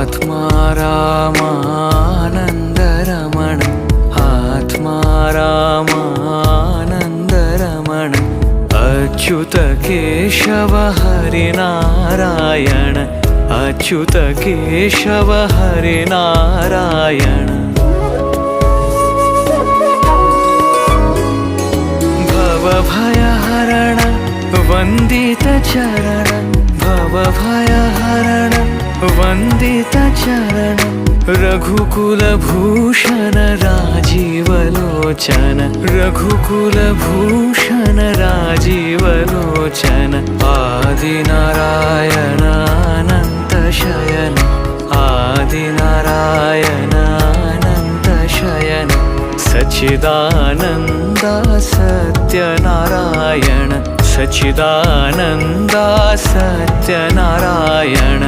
आत्मा रामानन्दरमण आत्मा रामानन्दरमण अच्युत केशव हरिनारायण अच्युत केशव हरिनारायण भवभयहरण वन्दितचरण भवभयहरण वन्दितचरण रघुकुलभूषण राजीवलोचन रघुकुलभूषण राजीवलोचन आदिनारायण अनन्तशयन आदिनारायण अनन्तशयन सच्चिदानन्द सत्यनारायण सच्चिदानन्द सत्यनारायण